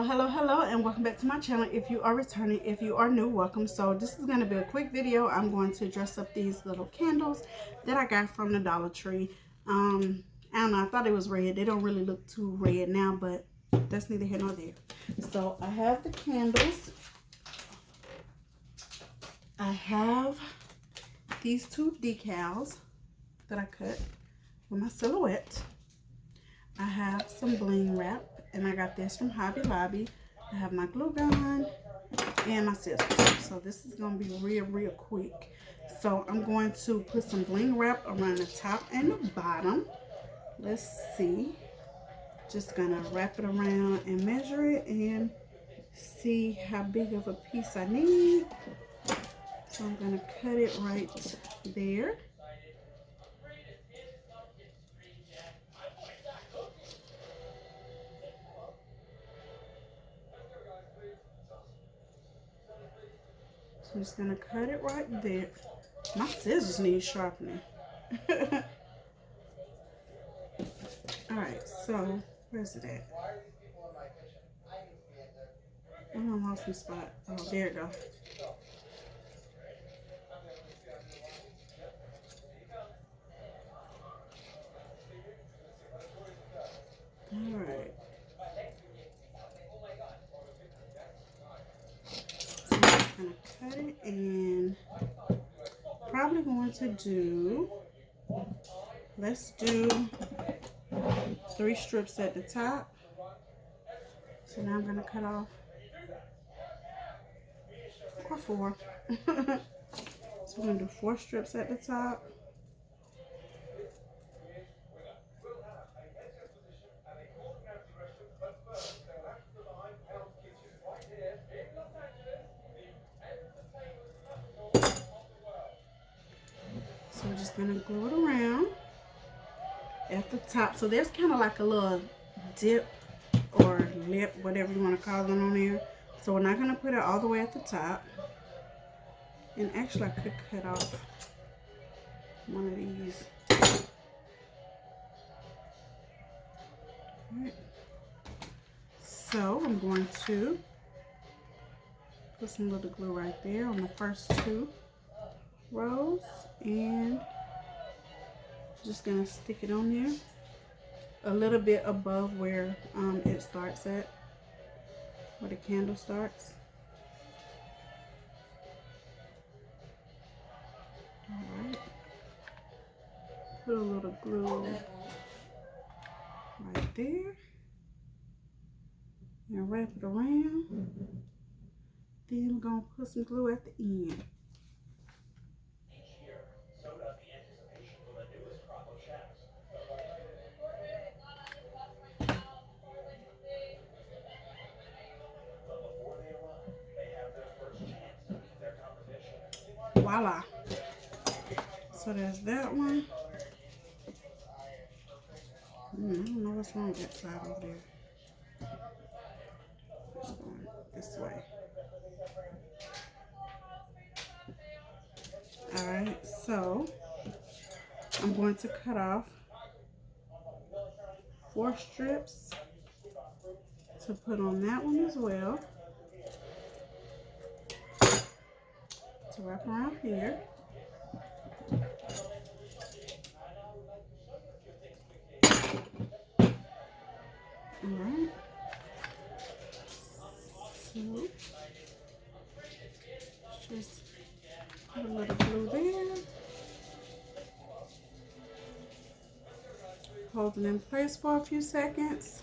Hello, and welcome back to my channel. If you are returning, if you are new, welcome. So this is going to be a quick video. I'm going to dress up these little candles that I got from the Dollar Tree. I don't know, I thought it was red. They don't really look too red now, but that's neither here nor there. So I have the candles. I have these two decals that I cut for my silhouette. I have some bling wrap, and I got this from Hobby Lobby. I have my glue gun and my scissors. So this is going to be real quick. So I'm going to put some bling wrap around the top and the bottom. Let's see. Just going to wrap it around and measure it and see how big of a piece I need. So I'm going to cut it right there. So I'm just going to cut it right there. My scissors need sharpening. Alright, so where's it at? I lost my spot. Oh, there it goes. Alright. So I'm just going to cut it, and probably going to do, let's do 3 strips at the top. So now I'm going to cut off, or 4. So we're going to do 4 strips at the top. So we're just going to glue it around at the top. So there's kind of like a little dip or lip, whatever you want to call it, on there. So we're not going to put it all the way at the top. And actually I could cut off one of these. Alright. So I'm going to put some little glue right there on the first 2 rows, and just gonna stick it on there a little bit above where it starts at, where the candle starts. Alright, put a little glue right there and wrap it around. Then we're gonna put some glue at the end. Voila. So there's that one. I don't know what's wrong with that side over there. It's going this way. Alright, so I'm going to cut off 4 strips to put on that one as well, to wrap around here. Alright, so just put a little glue there, hold it in place for a few seconds.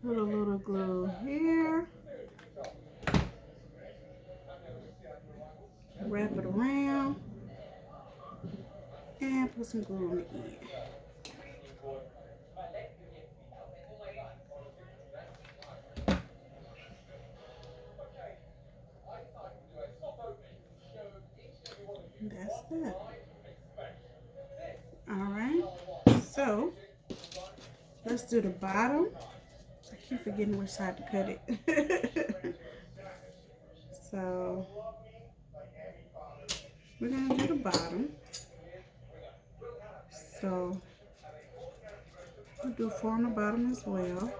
Put a little glue here. Wrap it around. And put some glue on the end. That's it. Alright. So, let's do the bottom. I keep forgetting which side to cut it. So we're gonna do the bottom. So we'll do 4 on the bottom as well.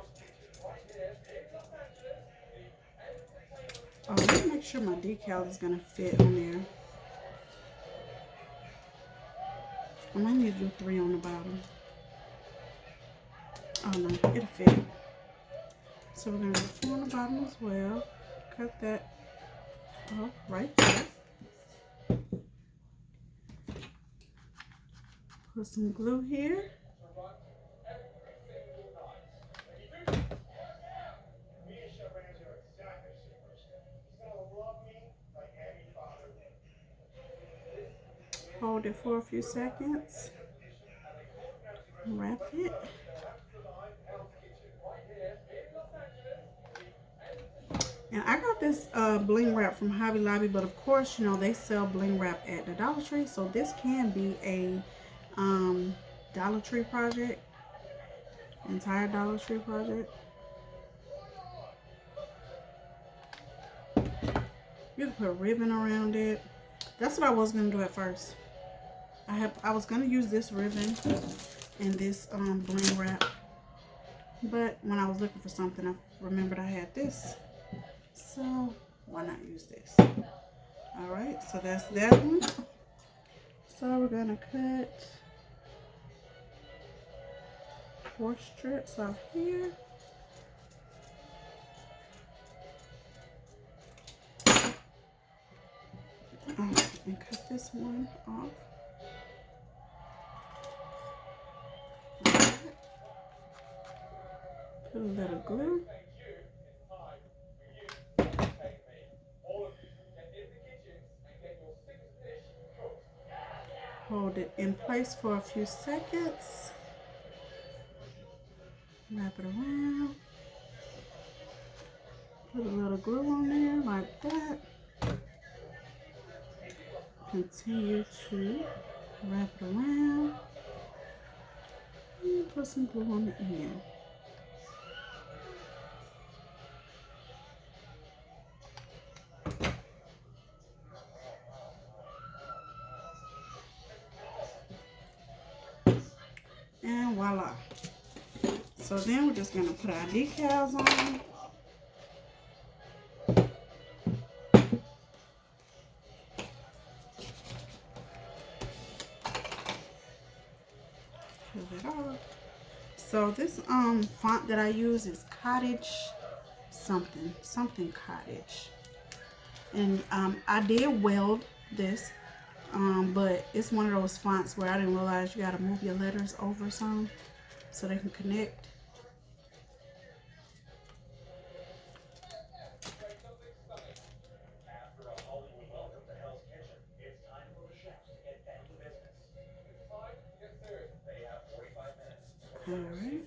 Oh, let me make sure my decal is gonna fit on there. I might need to do 3 on the bottom. Oh no, it'll fit. So we're gonna do 4 on the bottom as well. Cut that off right there. Put some glue here. Hold it for a few seconds. Wrap it. And I got this bling wrap from Hobby Lobby, but of course, you know, they sell bling wrap at the Dollar Tree. So this can be a Dollar Tree project. Entire Dollar Tree project. You can put ribbon around it. That's what I was gonna do at first. I was gonna use this ribbon and this bling wrap, but when I was looking for something, I remembered I had this. So why not use this? All right, so that's that one. So we're gonna cut 4 strips off here. And cut this one off. Put a little glue. Hold it in place for a few seconds. Wrap it around. Put a little glue on there like that. Continue to wrap it around. And put some glue on the end. And voila. So then we're just gonna put our decals on. Peel it off. So this font that I use is Cottage something Cottage. And I did weld this, but it's one of those fonts where I didn't realize you gotta move your letters over some so they can connect. All right.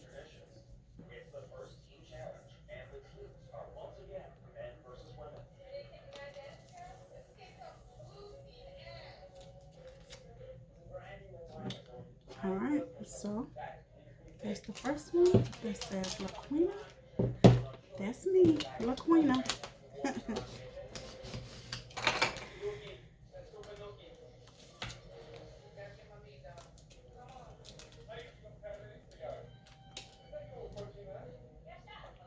All right, so that's the first one. That says La Queen. That's me, La Queen.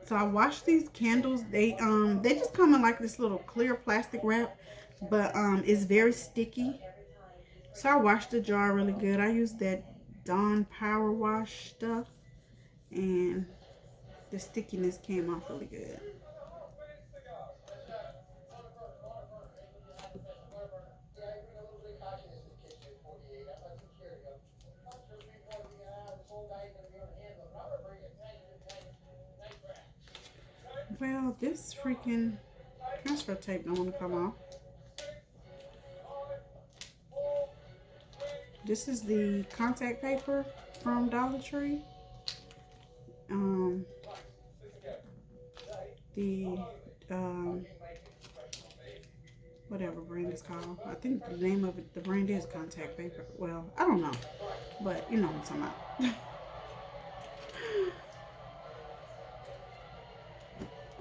So I washed these candles. They just come in like this little clear plastic wrap, but it's very sticky. So I washed the jar really good. I used that Dawn Power Wash stuff, and the stickiness came off really good. Well, this freaking transfer tape don't want to come off. This is the contact paper from Dollar Tree. The whatever brand it's called. I think the name of it, the brand is contact paper. Well, I don't know, but you know what I'm talking about.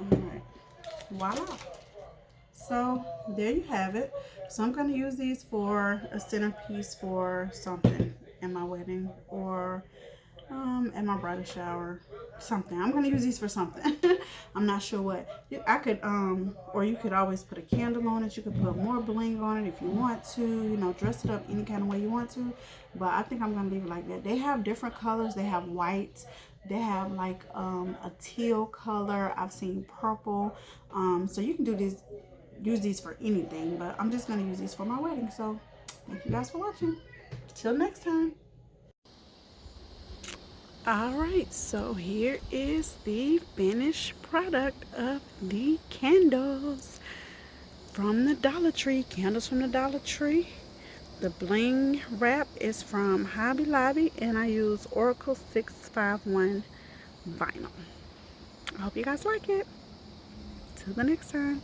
All right, voila. So there you have it. So I'm going to use these for a centerpiece for something in my wedding, or at my bridal shower, something. I'm gonna use these for something. I'm not sure what. I could or you could always put a candle on it. You could put more bling on it if you want to, you know, dress it up any kind of way you want to. But I think I'm gonna leave it like that. They have different colors. They have white, they have like a teal color. I've seen purple. So you can do this, use these for anything, but I'm just gonna use these for my wedding. So thank you guys for watching. Till next time. Alright, so here is the finished product of the candles from the Dollar Tree. Candles from the Dollar Tree. The bling wrap is from Hobby Lobby, and I use Oracle 651 vinyl. I hope you guys like it. Till the next time.